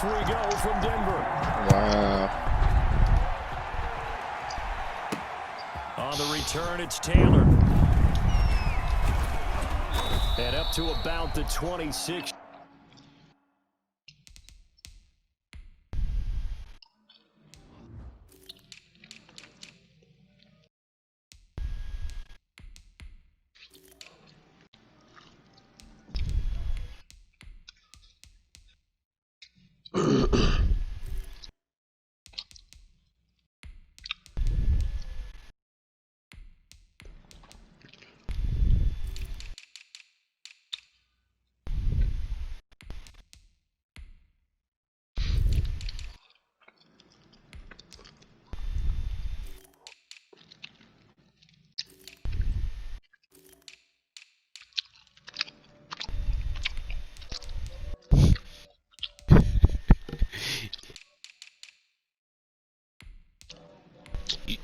we go from Denver. Wow. On the return, it's Taylor. And up to about the 26.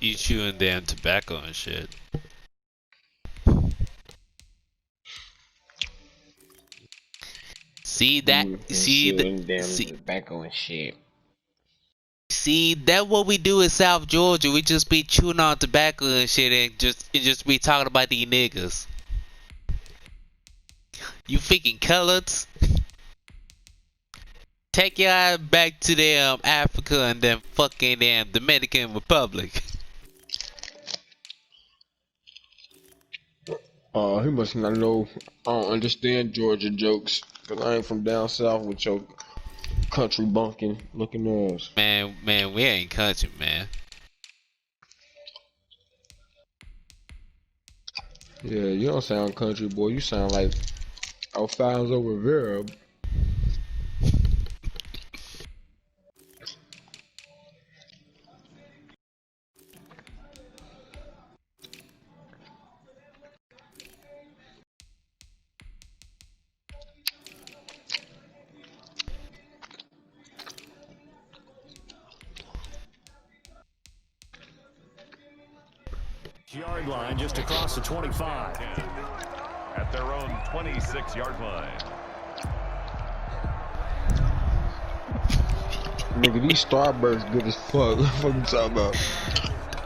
You chewing damn tobacco and shit. See that? See tobacco and shit. See that? What we do in South Georgia? We just be chewing on tobacco and shit, and just be talking about these niggas. You freaking coloreds. Take your ass back to damn Africa and then fucking damn Dominican Republic. Oh, he must not know. I don't understand Georgia jokes, cause I ain't from down south with your country bunking looking ass. Man, we ain't country, man. Yeah, you don't sound country, boy. You sound like Alfonso Rivera. Yard line just across the 25. At their own 26-yard line. Nigga, these Starbursts good as fuck. What you talking about?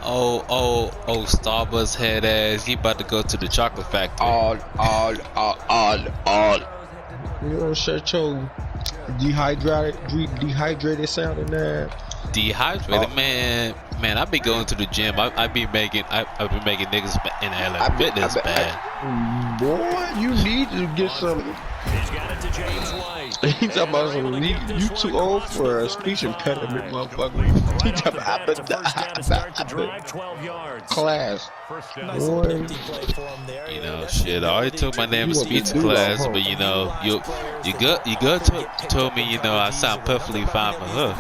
Oh, Starbucks head ass. You about to go to the chocolate factory. All. You don't shut your dehydrated sounding there. Dehydrated, man. I be going to the gym. I be making niggas in LA fitness bad. Boy, you need to get some. He's got it to James White. He talking about some. You too old for a speech impediment, motherfucker. He talking about class. Boy. You know, shit. I already took my damn speech class, but you know, you good told me, you know, I sound perfectly fine for her.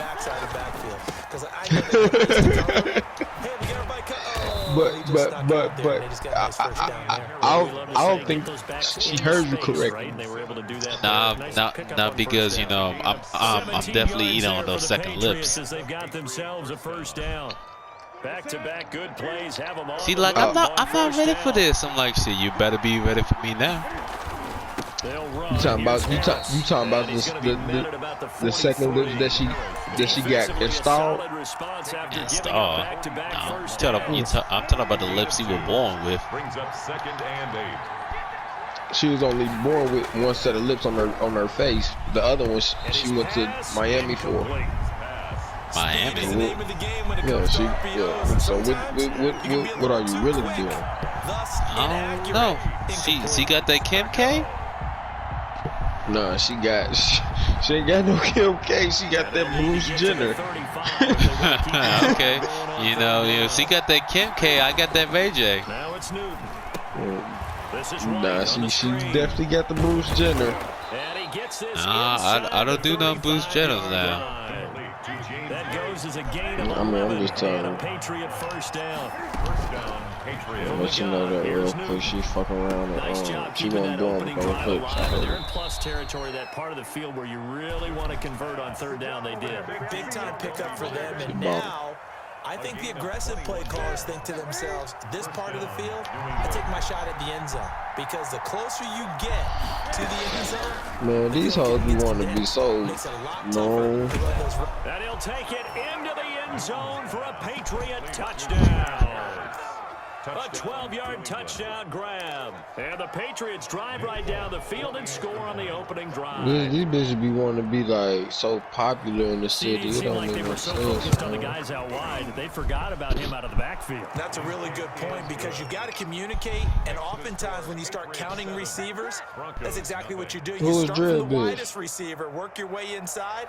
But I don't think she heard you correctly. Nah, because you know I'm definitely eating on those second lips. They've got themselves a first down. Back-to-back good plays have them all. See, like I'm not ready for this. I'm like, shit, you better be ready for me now. You talking about the second lips that she got installed? Installed? No, I'm talking about the lips you were born with. She was only born with one set of lips on her face. The other one she went to Miami for. Miami. Yeah. So what are you really doing? I don't know. She got that Kim K? Nah, she ain't got no Kim K. She got that Bruce Jenner. Okay, you know, she got that Kim K. I got that Ray J. Now it's Newton. Nah, she definitely got the Bruce Jenner. Nah, I don't do no Bruce Jenners now. That goes as a gain of I'm just telling you. Patriot first down. Let you know that real quick. She fucking around and she won't do them real quick. They're in plus territory, that part of the field where you really want to convert on third down. They did. Big time pickup for them, and now I think the aggressive play callers think to themselves, this part of the field, I take my shot at the end zone. Because the closer you get to the end zone, Man, these hoes be wanting to be so known. And he'll take it into the end zone for a Patriot touchdown. A 12-yard touchdown grab. And the Patriots drive right down the field and score on the opening drive. These bitches be wanting to be like so popular in the city. It It seemed don't like make they no were so sense, focused on the man. guys out wide that they forgot about him out of the backfield. That's a really good point because you've got to communicate, and oftentimes when you start counting receivers, that's exactly what you're doing. Who You is start from the Dread Bitch? widest receiver, work your way inside.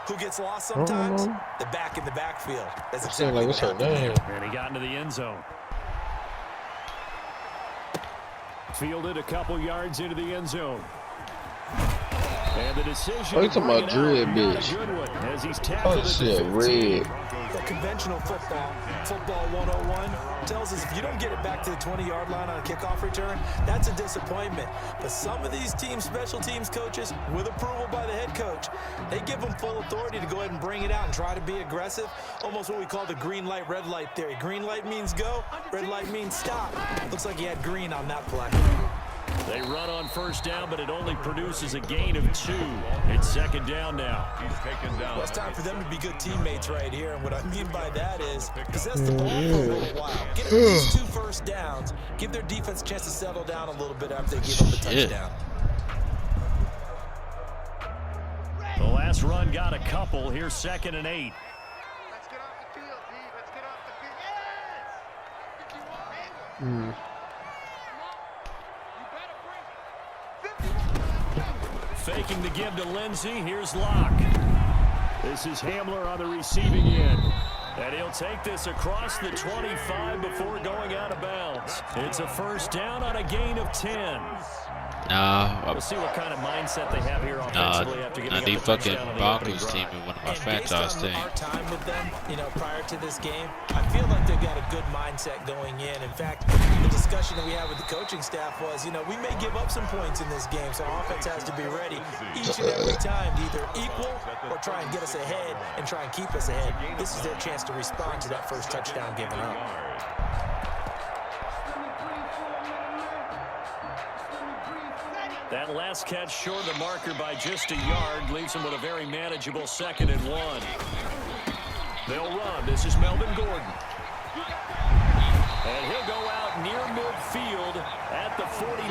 Who gets lost sometimes? know. The back in the backfield. That's I'm saying, exactly like, what's her what happened name? there. And he got into the end zone. Fielded a couple yards into the end zone. And the decision. Oh, you talking about Dread Bitch? As he's tackled Oh, shit, at the 15. red. The conventional football 101, tells us if you don't get it back to the 20-yard line on a kickoff return, that's a disappointment. But some of these teams, special teams coaches, with approval by the head coach, they give them full authority to go ahead and bring it out and try to be aggressive. Almost what we call the green light, red light theory. Green light means go, red light means stop. Looks like he had green on that play. They run on first down, but it only produces a gain of 2. It's second down now. He's taken down. Well, it's time for them to be good teammates right here. And what I mean by that is possess the ball for a little while. Get at least 2 first downs. Give their defense a chance to settle down a little bit after they give up a touchdown. The last run got a couple. Here's 2nd and 8. Let's get off the field, D. Let's get off the field. Yes! Faking the give to Lindsey. Here's Locke. This is Hamler on the receiving end. And he'll take this across the 25 before going out of bounds. It's a first down on a gain of 10. Nah, We'll see what kind of mindset they have here offensively after getting the up fucking touchdown on the Broncos opening team drive. is one of my And franchise based on teams. our time with them, prior to this game, I feel like they've got a good mindset going in. In fact, the discussion that we had with the coaching staff was, we may give up some points in this game, so our offense has to be ready each and every time to either equal or try and get us ahead and try and keep us ahead. This is their chance to respond to that first touchdown given up. That last catch short of the marker by just a yard leaves him with a very manageable 2nd and 1. They'll run. This is Melvin Gordon. And he'll go out near midfield at the 49.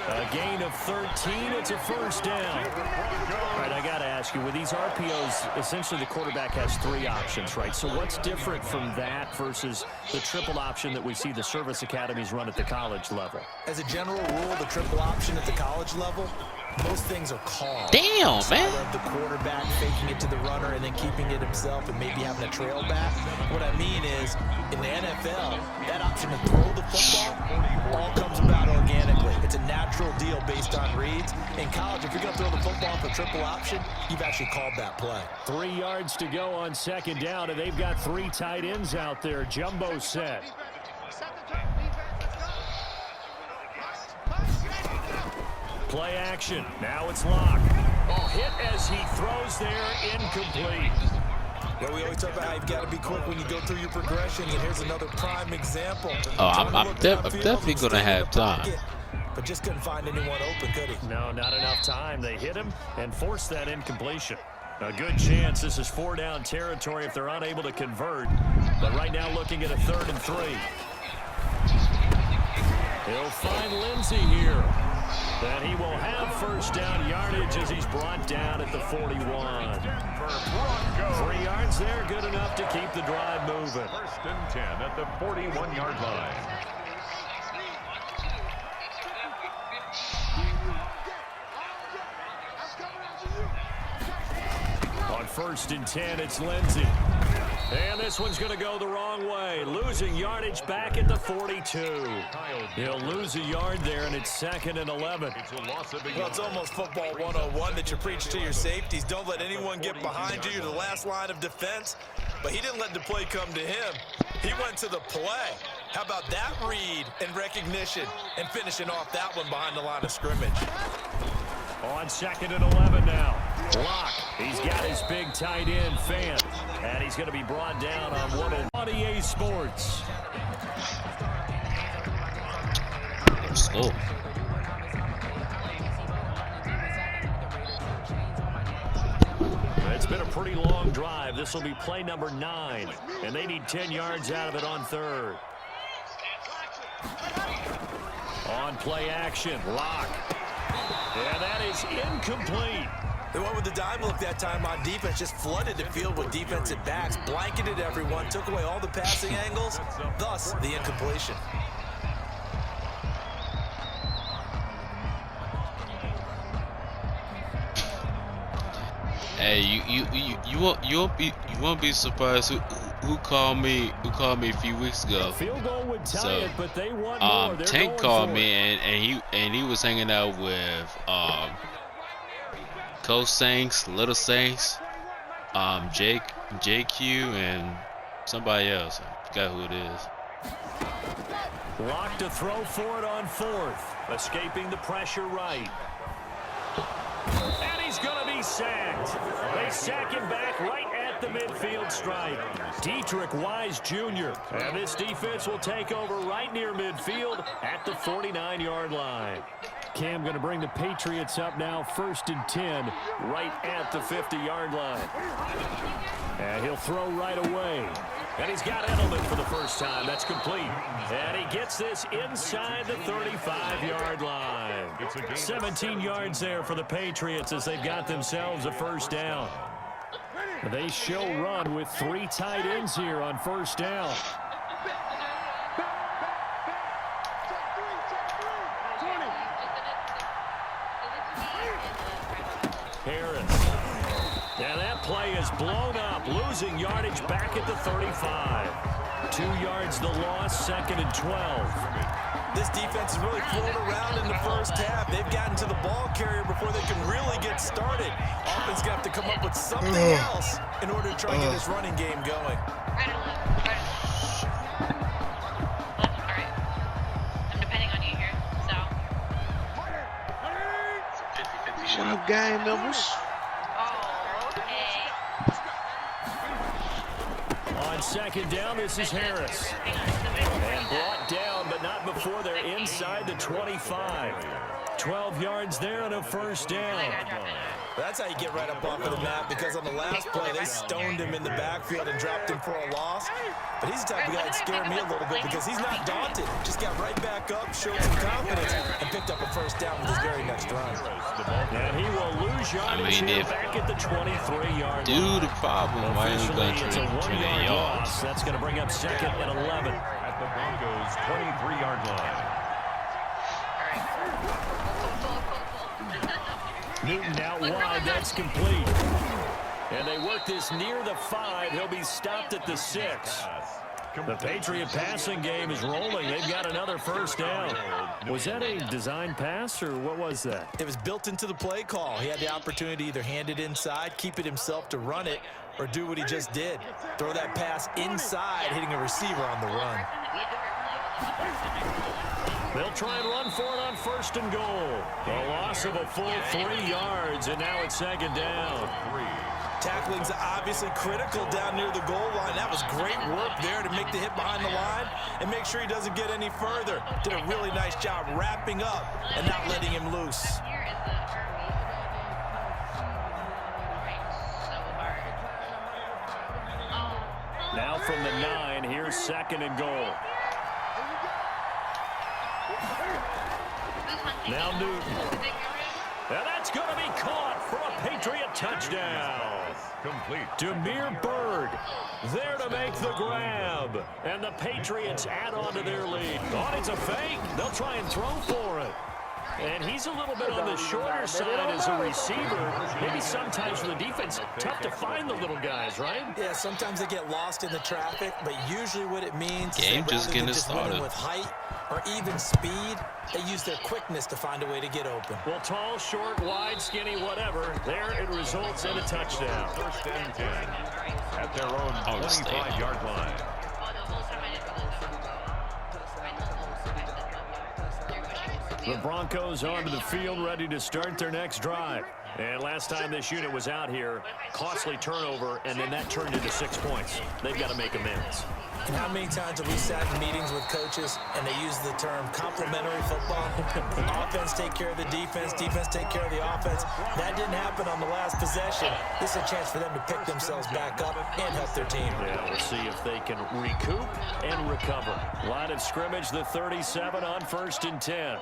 A gain of 13. It's a first down. All right, I got to ask you, with these RPOs, essentially the quarterback has 3 options, right? So what's different from that versus the triple option that we see the service academies run at the college level? As a general rule, the triple option at the college level, most things are called. Damn, man. Of the quarterback faking it to the runner and then keeping it himself and maybe having a trail back. What I mean is, in the NFL, that option to throw the football all comes about organically. It's a natural deal based on reads. In college, if you're going to throw the football for triple option, you've actually called that play. 3 yards to go on 2nd down, and they've got 3 tight ends out there. Jumbo set. Play action. Now it's Locke. Oh, hit as he throws there, incomplete. Yeah, we always talk about how you've got to be quick when you go through your progressions, and here's another prime example. Oh, I'm definitely going to have time. But just couldn't find anyone open, could he? No, not enough time. They hit him and forced that incompletion. A good chance this is 4 down territory if they're unable to convert. But right now looking at a 3rd and 3. He'll find Lindsey here. Then he will have first down yardage as he's brought down at the 41. 3 yards there, good enough to keep the drive moving. 1st and 10 at the 41-yard line. On 1st and 10, it's Lindsey. And this one's going to go the wrong way. Losing yardage back at the 42. He'll lose a yard there, and it's 2nd and 11. Well, it's almost football 101 that you preach to your safeties. Don't let anyone get behind you. You're the last line of defense. But he didn't let the play come to him. He went to the play. How about that read and recognition and finishing off that one behind the line of scrimmage? On 2nd and 11 now. Locke. He's got his big tight end, Fant. And he's going to be brought down on one of EA Sports. Slow. It's been a pretty long drive. This will be play number 9, and they need 10 yards out of it on third. On play action, Lock. Yeah, that is incomplete. They went with the dime look that time on defense, just flooded the field with defensive backs, blanketed everyone, took away all the passing angles, thus the incompletion. Hey, you won't be surprised who called me a few weeks ago. Field goal would tie it, but they want more. They're Tank going called for me it. and he was hanging out with Coach Saints, Little Saints, JQ, and somebody else. I forgot who it is. Lock to throw for it on fourth. Escaping the pressure right. And he's going to be sacked. They sack him back right at the midfield stripe. Dietrich Wise Jr. And this defense will take over right near midfield at the 49-yard line. Cam going to bring the Patriots up now, 1st and 10, right at the 50-yard line. And he'll throw right away. And he's got Edelman for the first time. That's complete. And he gets this inside the 35-yard line. 17 yards there for the Patriots as they've got themselves a first down. They show run with 3 tight ends here on first down. Harris. And that play is blown up, losing yardage back at the 35. 2 yards the loss, 2nd and 12. This defense is really flown around in the first half. They've gotten to the ball carrier before they can really get started. Offense going to have to come up with something else in order to try and get this running game going. Right or left? Right. Left? All right. I'm depending on you here. So. What up, gang members? Oh, okay. On 2nd down, this is Harris. And brought down, but not before they're inside the 25. 12 yards there and a first down. That's how you get right up off of the map, because on the last play, they stoned him in the backfield and dropped him for a loss. But he's the type of guy that scared me a little bit because he's not daunted. Just got right back up, showed some confidence, and picked up a first down with his very next run. And he will lose yardage here back at the 23-yard line. Dude, the problem. Why are you going It's a to 1-yard loss. That's going to bring up 2nd and 11. At the Broncos' 23-yard line. Newton out wide, that's complete. And they work this near the 5. He'll be stopped at the 6. The Patriot passing game is rolling. They've got another first down. Was that a design pass, or what was that? It was built into the play call. He had the opportunity to either hand it inside, keep it himself to run it, or do what he just did. Throw that pass inside, hitting a receiver on the run. They'll try and run for it on 1st and goal. A loss of a full 3 yards, and now it's 2nd down. Tackling's obviously critical down near the goal line. That was great work there to make the hit behind the line and make sure he doesn't get any further. Did a really nice job wrapping up and not letting him loose. Now from the 9, here's 2nd and goal. Now Newton. Now that's going to be caught for a Patriot touchdown. Complete. Demir Bird there to make the grab. And the Patriots add on to their lead. Oh, it's a fake. They'll try and throw for it. And he's a little bit on the shorter side as a receiver. Maybe sometimes for the defense, tough to find the little guys, right? Yeah, sometimes they get lost in the traffic, but usually what it means Game is just that getting rather than just winning started. with height or even speed, they use their quickness to find a way to get open. Well, tall, short, wide, skinny, whatever. There it results in a touchdown. 1st and 10 at their own 25-yard line. The Broncos onto the field, ready to start their next drive. And last time this unit was out here, costly turnover, and then that turned into 6 points. They've got to make amends. And how many times have we sat in meetings with coaches and they use the term complementary football? Offense take care of the defense, defense take care of the offense. That didn't happen on the last possession. This is a chance for them to pick themselves back up and help their team. Yeah, we'll see if they can recoup and recover. Line of scrimmage, the 37 on 1st and 10.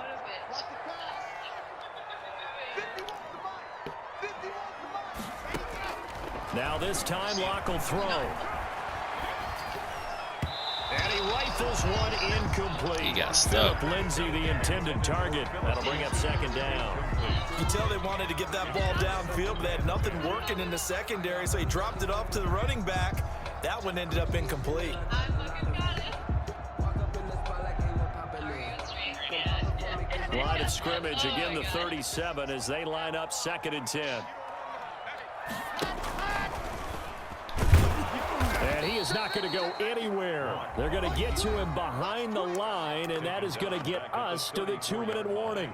Now this time, Locke will throw. And he rifles one incomplete. He got stuck. Phillip Lindsay, the intended target. That'll bring up 2nd down. You can tell they wanted to get that ball downfield, but they had nothing working in the secondary, so he dropped it off to the running back. That one ended up incomplete. Line of scrimmage, again the 37 as they line up 2nd and 10. And he is not going to go anywhere. They're going to get to him behind the line, and that is going to get us to the 2-minute warning.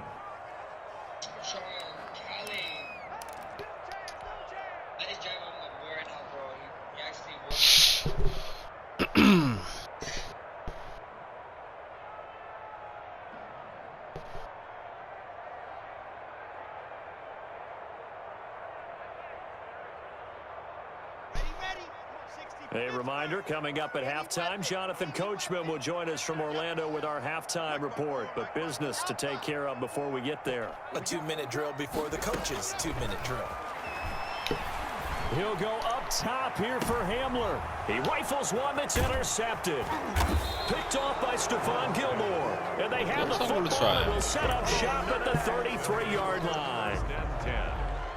A reminder, coming up at halftime, Jonathan Coachman will join us from Orlando with our halftime report. But business to take care of before we get there. A 2-minute drill before the coach's 2-minute drill. He'll go up top here for Hamler. He rifles one that's intercepted. Picked off by Stephon Gilmore. And they have the football and will set up shop at the 33-yard line.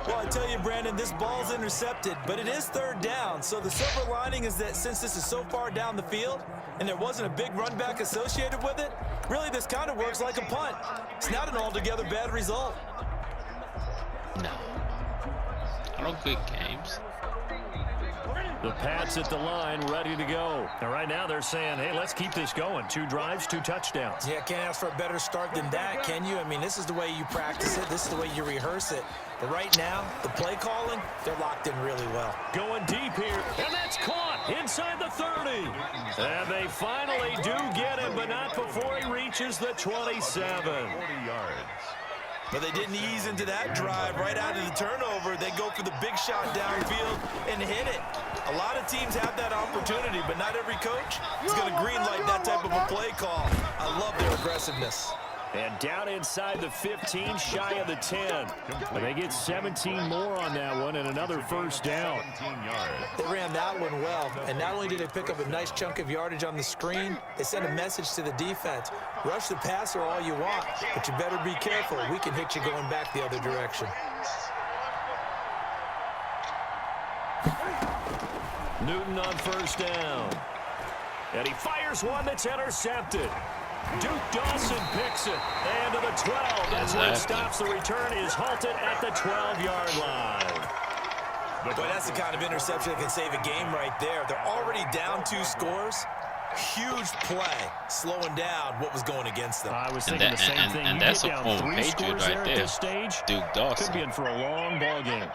Well, I tell you, Brandon, this ball's intercepted, but it is 3rd down. So the silver lining is that since this is so far down the field and there wasn't a big run back associated with it, really this kind of works like a punt. It's not an altogether bad result. No. I don't quit games. The Pats at the line, ready to go. And right now they're saying, hey, let's keep this going. 2 drives, 2 touchdowns. Yeah, can't ask for a better start than that, can you? I mean, this is the way you practice it. This is the way you rehearse it. But right now, the play calling, they're locked in really well. Going deep here, and that's caught inside the 30. And they finally do get him, but not before he reaches the 27. 40 yards. But they didn't ease into that drive right out of the turnover. They go for the big shot downfield and hit it. A lot of teams have that opportunity, but not every coach is going to greenlight that type of a play call. I love their aggressiveness. And down inside the 15, shy of the 10. But they get 17 more on that one and another 1st down. 17 yards. They ran that one well, and not only did they pick up a nice chunk of yardage on the screen, they sent a message to the defense. Rush the passer all you want, but you better be careful. We can hit you going back the other direction. Newton on 1st down. And he fires one that's intercepted. Duke Dawson picks it. And to the 12. That's where it stops. The return is halted at the 12-yard line. Boy, that's the kind of interception that can save a game right there. They're already down 2 scores. Huge play, slowing down what was going against them. I was thinking the same thing. And that's a former Patriot right there. At this stage, Duke Dawson. Could be in for a long ball game.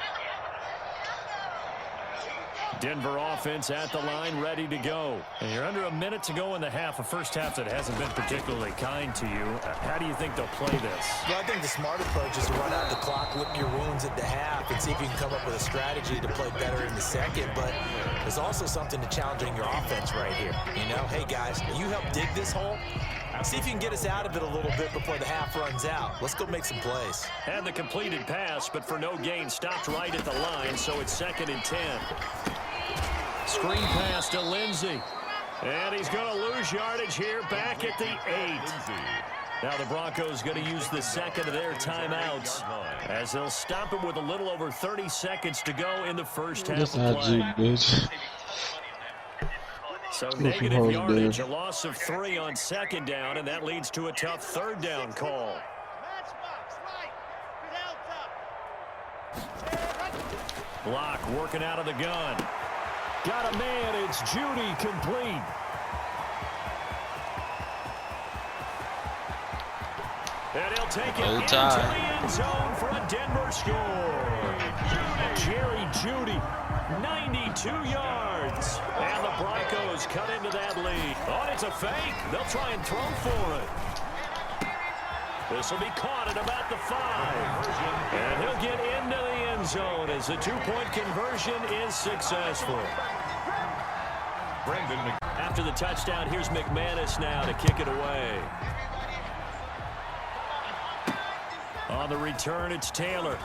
Denver offense at the line, ready to go. And you're under a minute to go in the half, a first half that hasn't been particularly kind to you. How do you think they'll play this? Well, I think the smart approach is to run out the clock, lick your wounds at the half, and see if you can come up with a strategy to play better in the second. But there's also something to challenging your offense right here. You know, hey, guys, you help dig this hole. See if you can get us out of it a little bit before the half runs out. Let's go make some plays. And the completed pass, but for no gain, stopped right at the line, so it's 2nd and 10. Screen pass to Lindsay. And he's going to lose yardage here back at the 8. Now the Broncos going to use the 2nd of their timeouts as they'll stop it with a little over 30 seconds to go in the first half of play. So negative yardage, a loss of 3 on 2nd down, and that leads to a tough 3rd down call. Block working out of the gun. Got a man, it's Judy, complete. And he'll take it Roll into Tide. the end zone for a Denver score. Jerry Jeudy, 92 yards. And the Broncos cut into that lead. Oh, it's a fake. They'll try and throw for it. This will be caught at about the 5. And he'll get into the end zone as the 2-point conversion is successful. After the touchdown, here's McManus now to kick it away. On the return, it's Taylor.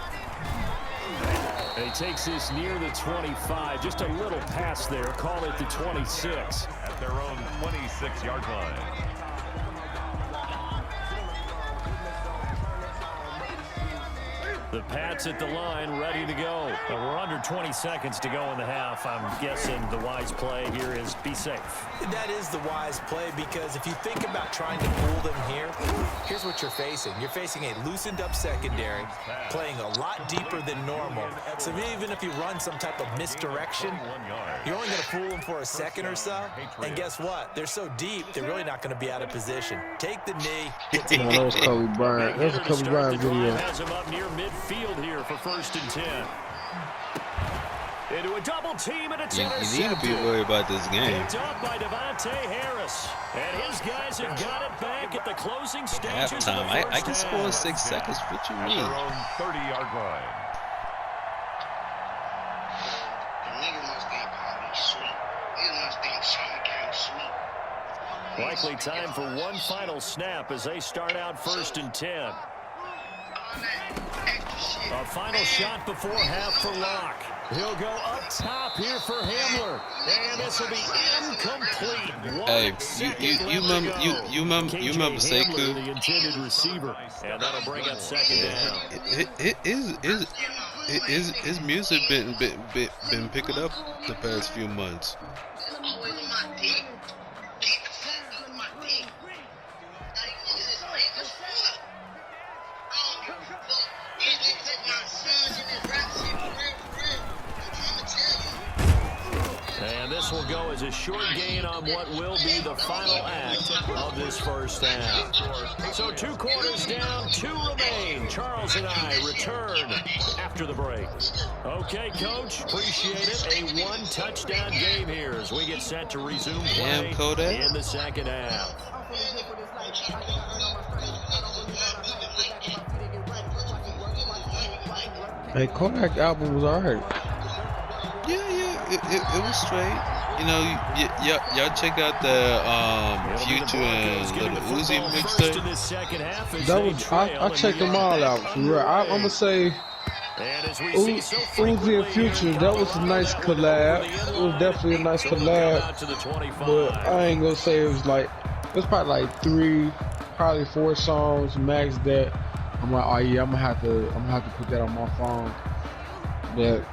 And he takes this near the 25. Just a little pass there. Call it the 26. At their own 26-yard line. The Pats at the line, ready to go. We're under 20 seconds to go in the half. I'm guessing the wise play here is be safe. That is the wise play, because if you think about trying to fool them here, here's what you're facing. You're facing a loosened up secondary, playing a lot deeper than normal. So even if you run some type of misdirection, you're only going to fool them for a second or so. And guess what? They're so deep, they're really not going to be out of position. Take the knee. No, that was Kobe Bryant. That was a Kobe Bryant video. Has him up near midfield here for 1st and 10. Into a double team, and it's You need to be worried about this game. Picked up by Devontae Harris. And his guys have got it back at the closing stages of the Halftime. I can first score in half. 6 seconds. What you At mean? their own 30-yard line. Likely time for one final snap as they start out 1st and 10. A final shot before half for Locke. He'll go up top here for Hamler. And this will be incomplete. Hey, you remember KJ Sekou? Hamler, the intended receiver. And that'll bring up 2nd down. His music been picking up the past few months. And this will go as a short gain on what will be the final act of this first half. So 2 quarters down, 2 remain. Charles and I return after the break. Okay, Coach, appreciate it. A 1-touchdown game here as we get set to resume play in the 2nd half. Hey, Kodak album was alright. It was straight. You know, y'all check out the Future and Little Uzi mixtape. That was I checked them all out. For real. I'm gonna say Uzi and Future. That was a nice collab. It was definitely a nice collab. But I ain't gonna say it was like. It's probably like 3, probably 4 songs max that I'm like, oh yeah, I'm gonna have to put that on my phone. But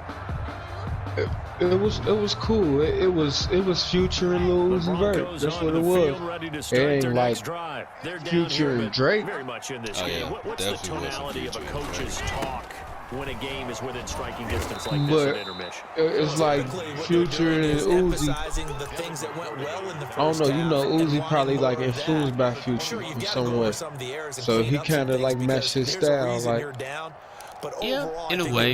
it was cool. It was Future and Lil Uzi Vert. That's what it was. It ain't like Future and Drake. Very much in this Oh, game. yeah, What's the definitely wasn't tonality of a Future and coach's Drake. talk when a game is within striking distance like this But at intermission? it's like Future and Uzi. I don't know. You know, Uzi probably like influenced by Future in some way. So he kind of like matched his style. Like, Yeah, in a way,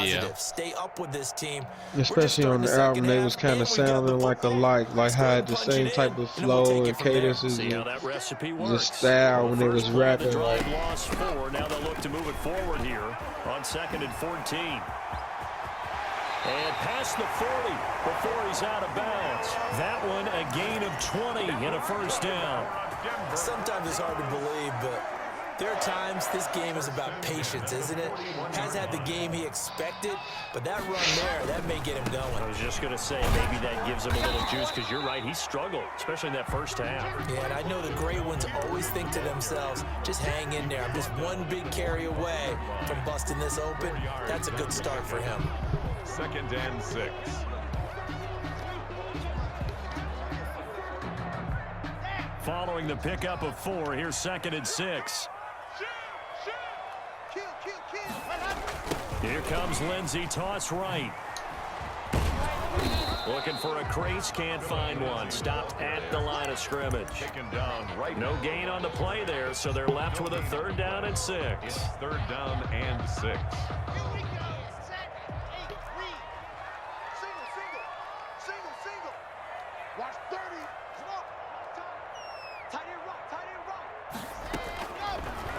yeah. Stay up with this team. especially on the album, they was kind of sounding like alike. Like had the same type of flow and cadences See how and that recipe the works. style when they was First play of the rapping. drive Like, lost 4. Now they'll look to move it forward here on 2nd and 14. And past the 40 before he's out of bounds. That one a gain of 20 and a 1st down. Sometimes it's hard to believe, but there are times this game is about patience, isn't it? Has had the game he expected, but that run there, that may get him I going. was just going to say maybe that gives him a little juice because you're right, he struggled, especially in that first half. Yeah, and I know the great ones always think to themselves, just hang in there. I'm just one big carry away from busting this open. That's a good start for him. 2nd and 6. Following the pickup of 4, here's 2nd and 6. Here comes Lindsey, toss right. Looking for a crease, can't find one. Stopped at the line of scrimmage. Taken down right. No gain on the play there, so they're left with a 3rd down and 6. It's 3rd down and 6.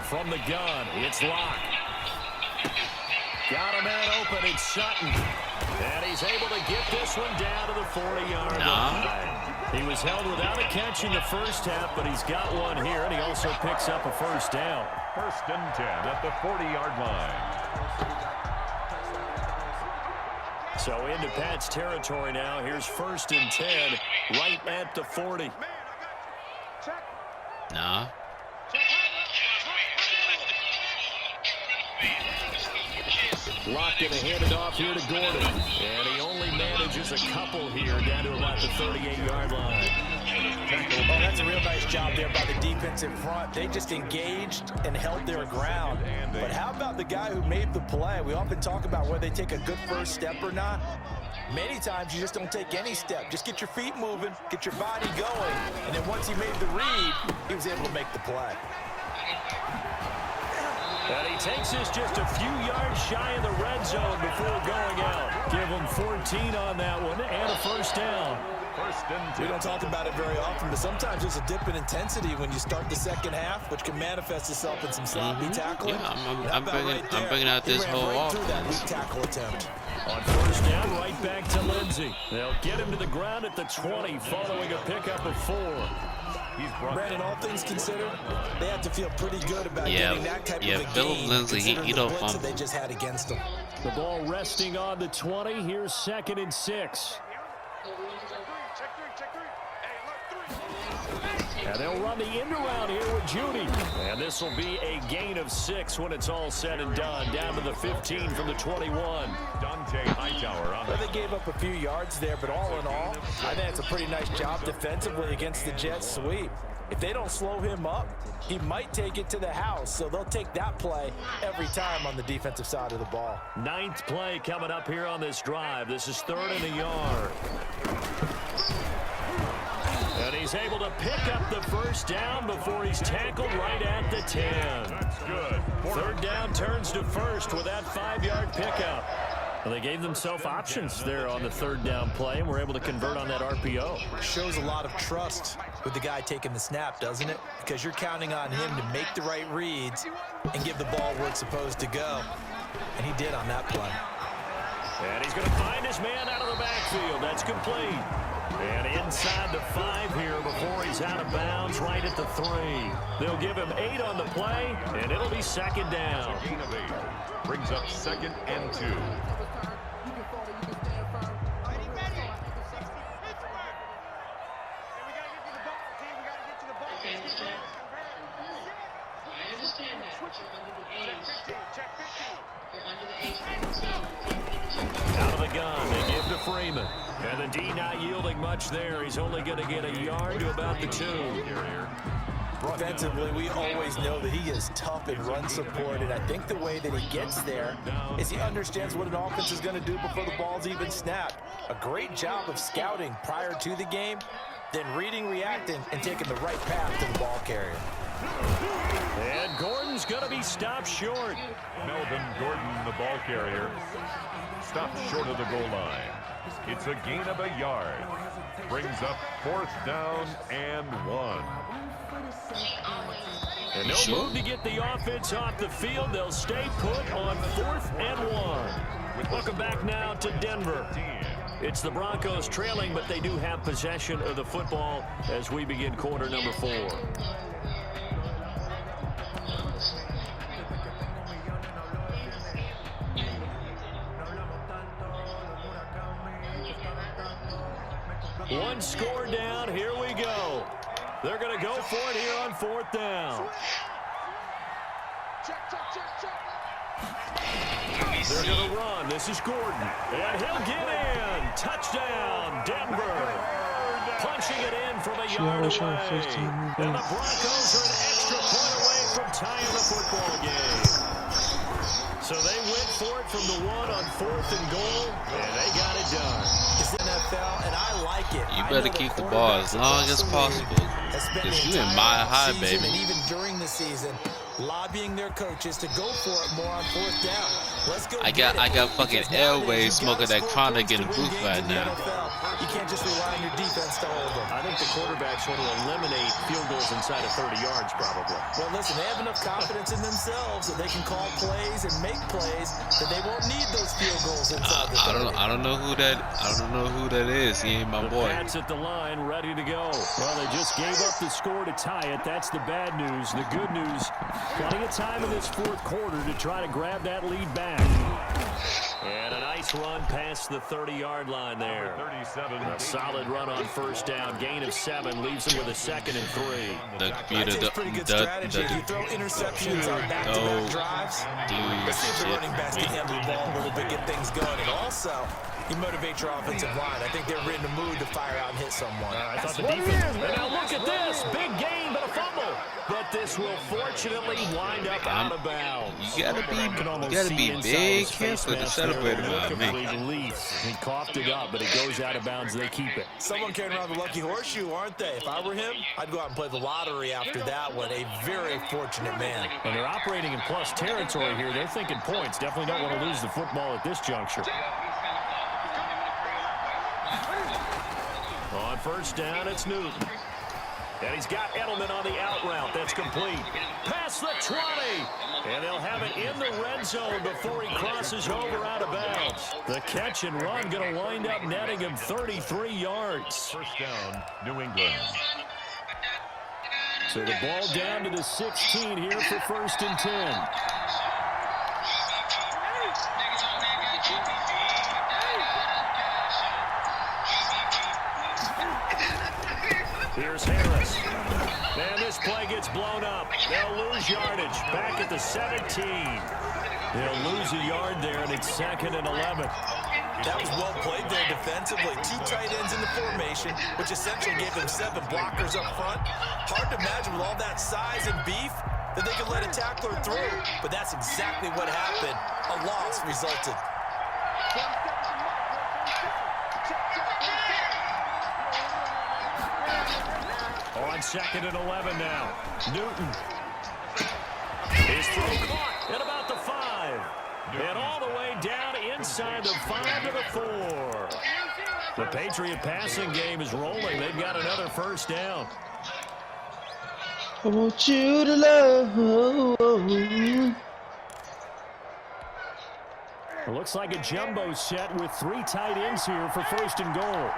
From the gun, it's Locke. Got a man open, it's Sutton. And he's able to get this one down to the 40-yard line. He was held without a catch in the first half, but he's got one here, and he also picks up a 1st down. 1st and 10 at the 40-yard line. So into Pat's territory now. Here's 1st and 10 right at the 40. Nah. Locked and handed off here to Gordon. And he only manages a couple here down to about the 38-yard line. Oh, that's a real nice job there by the defense in front. They just engaged and held their ground. But how about the guy who made the play? We often talk about whether they take a good first step or not. Many times you just don't take any step. Just get your feet moving, get your body going. And then once he made the read, he was able to make the play. And he takes us just a few yards shy of the red zone before going out. Give him 14 on that one and a 1st down. 1st and 10. We don't talk about it very often, but sometimes there's a dip in intensity when you start the second half, which can manifest itself in some sloppy tackling. Yeah, I'm bringing out this whole offense. That weak tackle attempt. On 1st down, right back to Lindsey. They'll get him to the ground at the 20 following a pickup of 4. Brandon, all things considered, they have to feel pretty good about getting that type of a game. Philip Lindsay, he don't fumble. They just had against them. The ball resting on the 20. Here's 2nd and 6. And they'll run the end around here with Judy. And this will be a gain of 6 when it's all said and done. Down to the 15 from the 21. Well, they gave up a few yards there, but all in all, I think it's a pretty nice job defensively against the Jets sweep. If they don't slow him up, he might take it to the house. So they'll take that play every time on the defensive side of the ball. 9th play coming up here on this drive. This is 3rd and a yard. And he's able to pick up the 1st down before he's tackled right at the 10. That's good. 3rd down turns to 1st with that 5-yard pickup. Well, they gave themselves options there on the 3rd down play, and were able to convert on that RPO. Shows a lot of trust with the guy taking the snap, doesn't it? Because you're counting on him to make the right reads and give the ball where it's supposed to go. And he did on that play. And he's going to find his man out of the backfield. That's complete. And inside the 5 here before he's out of bounds right at the 3. They'll give him 8 on the play, and it'll be 2nd down. Gain of 8. Brings up 2nd and 2. Out of the gun, they give to Freeman. And the D not yielding much there. He's only going to get a yard to about the 2. Defensively, we always know that he is tough in run support, and I think the way that he gets there is he understands what an offense is going to do before the ball's even snapped. A great job of scouting prior to the game, then reading, reacting, and taking the right path to the ball carrier. And Gordon's going to be stopped short. Melvin Gordon, the ball carrier, stopped short of the goal line. It's a gain of a yard. Brings up 4th down and 1. And no move to get the offense off the field. They'll stay put on 4th and 1. Welcome back now to Denver. It's the Broncos trailing, but they do have possession of the football as we begin quarter number 4. One score down. Here we go. They're going to go for it here on 4th down. They're going to run. This is Gordon. And he'll get in. Touchdown, Denver. Punching it in from a yard away. And the Broncos are an extra point away from tying the football game. So they went for it from the 1 on 4th and goal, and they got it done. It's the NFL, and I like it. You better keep the ball as long as possible, because you in mile high, baby. And even during the season, lobbying their coaches to go for it more on 4th down. Let's go. I got fucking airways smoking that chronic in the booth right now. You can't just rely on your defense to hold them. I think the quarterbacks want to eliminate field goals inside of 30 yards, probably. Well, listen, they have enough confidence in themselves that they can call plays and make plays that they won't need those field goals inside the 30. I don't know who that is. He ain't my boy. Pats at the line, ready to go. Well, they just gave up the score to tie it. That's the bad news. The good news, plenty of time in this 4th quarter to try to grab that lead back. And a nice run past the 30-yard line there. A solid run on 1st down. Gain of 7 leaves them with a 2nd and 3. That's pretty good strategy. If you throw interceptions on back-to-back drives, let's see if the running backs can handle the ball a little bit, get things going. And also, you motivate your offensive line. I think they're in the mood to fire out and hit someone. I thought the defense. And now look at this. Big gain, but a fumble. But this will fortunately wind up out of bounds. You gotta be big careful to celebrate about me. He coughed it up, but it goes out of bounds. They keep it. Someone carrying around the lucky horseshoe, aren't they? If I were him, I'd go out and play the lottery after that one. A very fortunate man. And they're operating in plus territory here. They're thinking points. Definitely don't want to lose the football at this juncture. On 1st down, it's Newton. And he's got Edelman on the out route. That's complete. Past the 20. And they'll have it in the red zone before he crosses over out of bounds. The catch and run going to wind up netting him 33 yards. 1st down, New England. So the ball down to the 16 here for 1st and 10. Here's Harris. And this play gets blown up. They'll lose yardage. Back at the 17. They'll lose a yard there, and it's 2nd and 11. That was well played there defensively. 2 tight ends in the formation, which essentially gave them 7 blockers up front. Hard to imagine with all that size and beef that they could let a tackler through. But that's exactly what happened. A loss resulted. On 2nd and 11 now. Newton. His throw caught at about the 5. And all the way down inside the 5 to the 4. The Patriot passing game is rolling. They've got another 1st down. I want you to love. It looks like a jumbo set with 3 tight ends here for 1st and goal.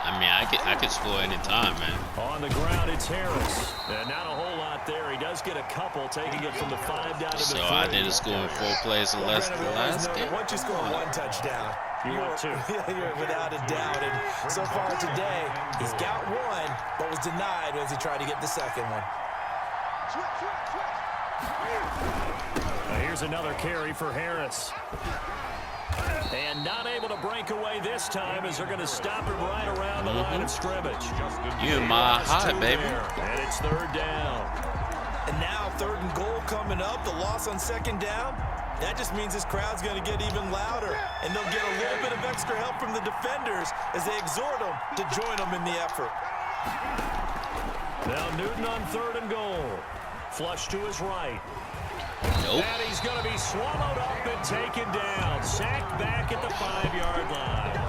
I mean, I could score any time, man. On the ground, it's Harris. And not a whole lot there. He does get a couple, taking it from the 5 down to the 3. So I didn't score in 4 plays or less than the last game. Once you score 1 touchdown, you're 2. You're without a doubt. And so far today, he's got 1, but was denied as he tried to get the 2nd one. Now here's another carry for Harris. And not able to break away this time as they're going to stop him right around the line of scrimmage. You in my high, baby. And it's 3rd down. And now 3rd and goal coming up. The loss on 2nd down. That just means this crowd's going to get even louder. And they'll get a little bit of extra help from the defenders as they exhort them to join them in the effort. Now Newton on 3rd and goal. Flush to his right. Nope. And he's going to be swallowed up and taken down. Sacked back at the 5-yard line.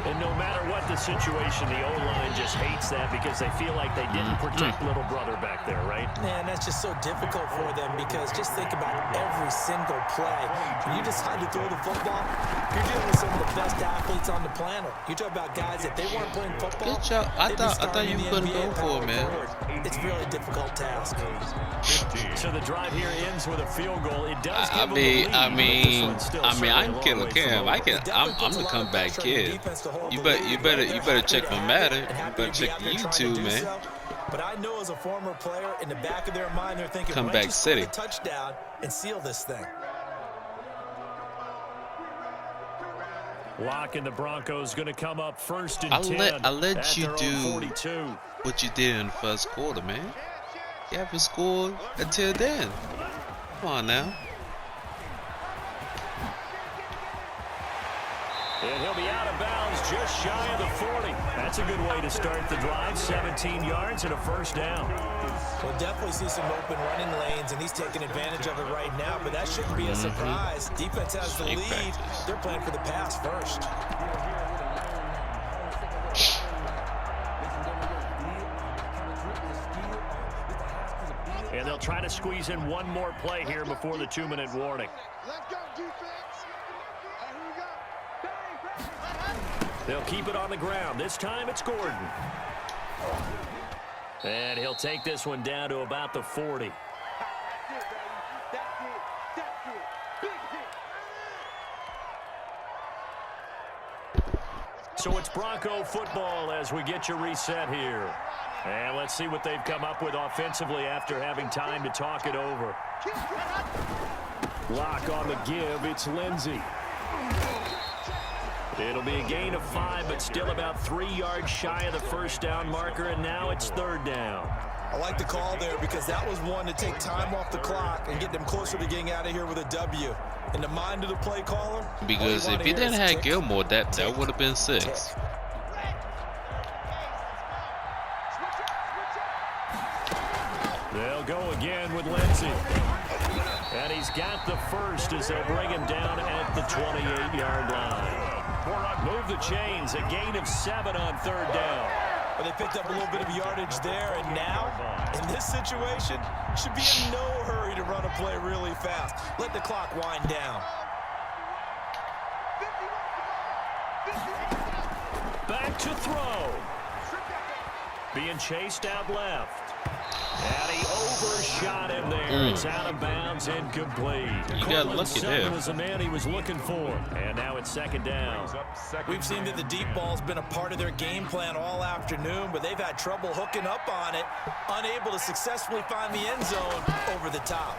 And no matter what the situation, the O-line just hates that because they feel like they didn't protect little brother back there, right? Man, that's just so difficult for them because just think about every single play. When you decide to throw the football, you're dealing with some of the best athletes on the planet. You talk about guys that they weren't playing football. Good job. I thought you couldn't go for it, man. It's a really difficult task. So the drive here ends with a field goal. It does give I mean, I can kill a Cam. I'm the comeback kid. You better check for Madden. You better check the YouTube, man. But I know as a former player, in the back of their mind, they're thinking, Comeback City. A touchdown and seal this thing. Lock and the Broncos going to come up 1st and 10. I let you do 42. what you did in the 1st quarter, man. You haven't scored until then. Come on now. And he'll be out of bounds just shy of the 40. That's a good way to start the drive. 17 yards and a first down. We'll definitely see some open running lanes, and he's taking advantage of it right now, but that shouldn't be a surprise. Defense has the lead. They're playing for the pass first. And they'll try to squeeze in one more play here before the 2-minute warning. Let's go, defense. Here we go. They'll keep it on the ground. This time it's Gordon. And he'll take this one down to about the 40. So it's Bronco football as we get you reset here. And let's see what they've come up with offensively after having time to talk it over. Lock on the give. It's Lindsey. It'll be a gain of 5, but still about 3 yards shy of the first down marker, and now it's 3rd down. I like the call there because that was one to take time off the clock and get them closer to getting out of here with a W. In the mind of the play caller, because if he didn't have Gilmore, that would have been 6. They'll go again with Lindsey. And he's got the first as they'll bring him down at the 28-yard line. Move the chains, a gain of 7 on 3rd down. Well, they picked up a little bit of yardage there, and now, in this situation, should be in no hurry to run a play really fast. Let the clock wind down. Back to throw. Being chased out left. And he overshot him there. It's out of bounds, incomplete. You got lucky there. Was the man he was looking for. And now it's 2nd down. We've seen that the deep ball's been a part of their game plan all afternoon, but they've had trouble hooking up on it, unable to successfully find the end zone over the top.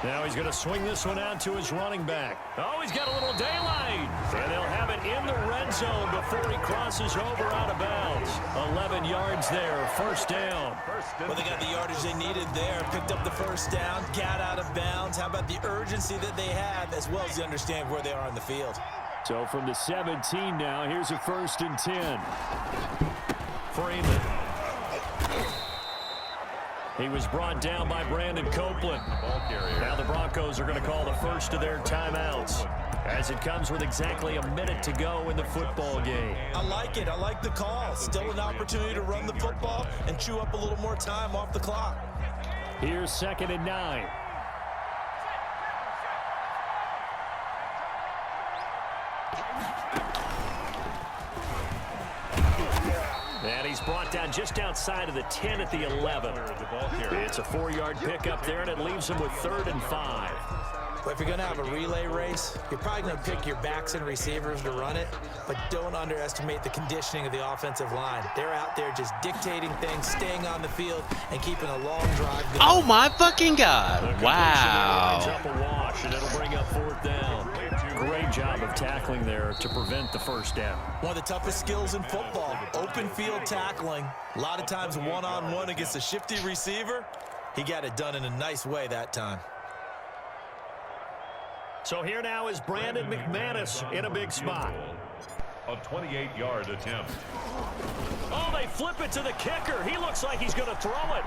Now he's going to swing this one out to his running back. Oh, he's got a little daylight. And they'll have it in the red zone before he crosses over out of bounds. 11 yards there, 1st down. Well, they got the yardage they needed there. Picked up the 1st down, got out of bounds. How about the urgency that they have, as well as they understand where they are on the field. So from the 17 now, here's a 1st and 10. Freeman. He was brought down by Brandon Copeland. Now the Broncos are going to call the first of their timeouts as it comes with exactly a minute to go in the football game. I like it. I like the call. Still an opportunity to run the football and chew up a little more time off the clock. Here's 2nd and 9. And he's brought down just outside of the 10 at the 11. It's a 4-yard pickup there, and it leaves him with 3rd and 5. But if you're going to have a relay race, you're probably going to pick your backs and receivers to run it, but don't underestimate the conditioning of the offensive line. They're out there just dictating things, staying on the field, and keeping a long drive going. Oh, my fucking God. Wow. Up a wash, and it'll bring up 4th down. Great job of tackling there to prevent the 1st down. One of the toughest skills in football, open field tackling. A lot of times one-on-one against a shifty receiver. He got it done in a nice way that time. So here now is Brandon McManus in a big spot. A 28-yard attempt. Oh, they flip it to the kicker. He looks like he's going to throw it.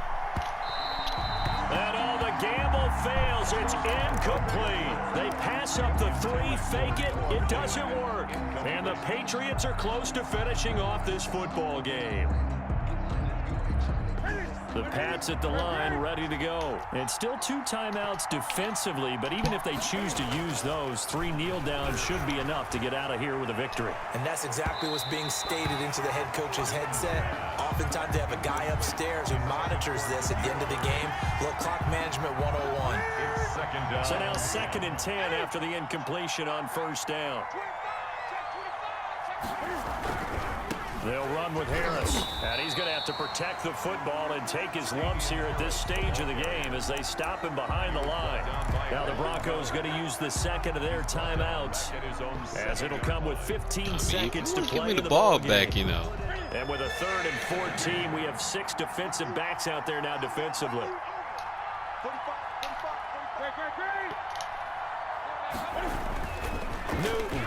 And oh, the gamble fails. It's incomplete. They pass up the 3, fake it. It doesn't work. And the Patriots are close to finishing off this football game. The Pats at the line, ready to go. And still 2 timeouts defensively, but even if they choose to use those, 3 kneel downs should be enough to get out of here with a victory. And that's exactly what's being stated into the head coach's headset. Oftentimes they have a guy upstairs who monitors this at the end of the game. Little clock management 101. It's 2nd down. So now 2nd and 10 after the incompletion on 1st down. They'll run with Harris, and he's going to have to protect the football and take his lumps here at this stage of the game as they stop him behind the line. Now the Broncos going to use the 2nd of their timeouts as it'll come with 15 seconds to play. Give me the ball back, you know. And with a 3rd and 14, we have 6 defensive backs out there now defensively. Newton.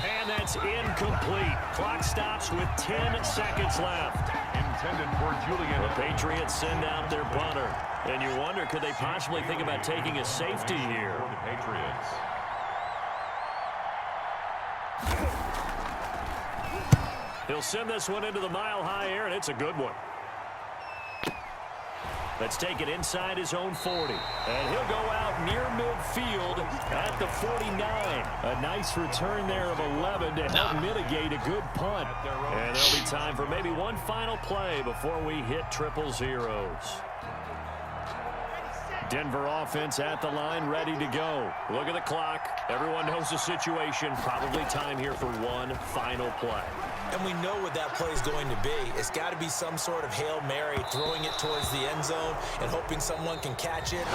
And that's incomplete. Clock stops with 10 seconds left. Intended for Julian. The Patriots send out their punter. And you wonder, could they possibly think about taking a safety here? For the Patriots. He'll send this one into the mile-high air, and it's a good one. Let's take it inside his own 40. And he'll go out near midfield at the 49. A nice return there of 11 to help mitigate a good punt. And there'll be time for maybe one final play before we hit triple zeros. Denver offense at the line, ready to go. Look at the clock. Everyone knows the situation. Probably time here for one final play. And we know what that play is going to be. It's got to be some sort of Hail Mary, throwing it towards the end zone and hoping someone can catch it.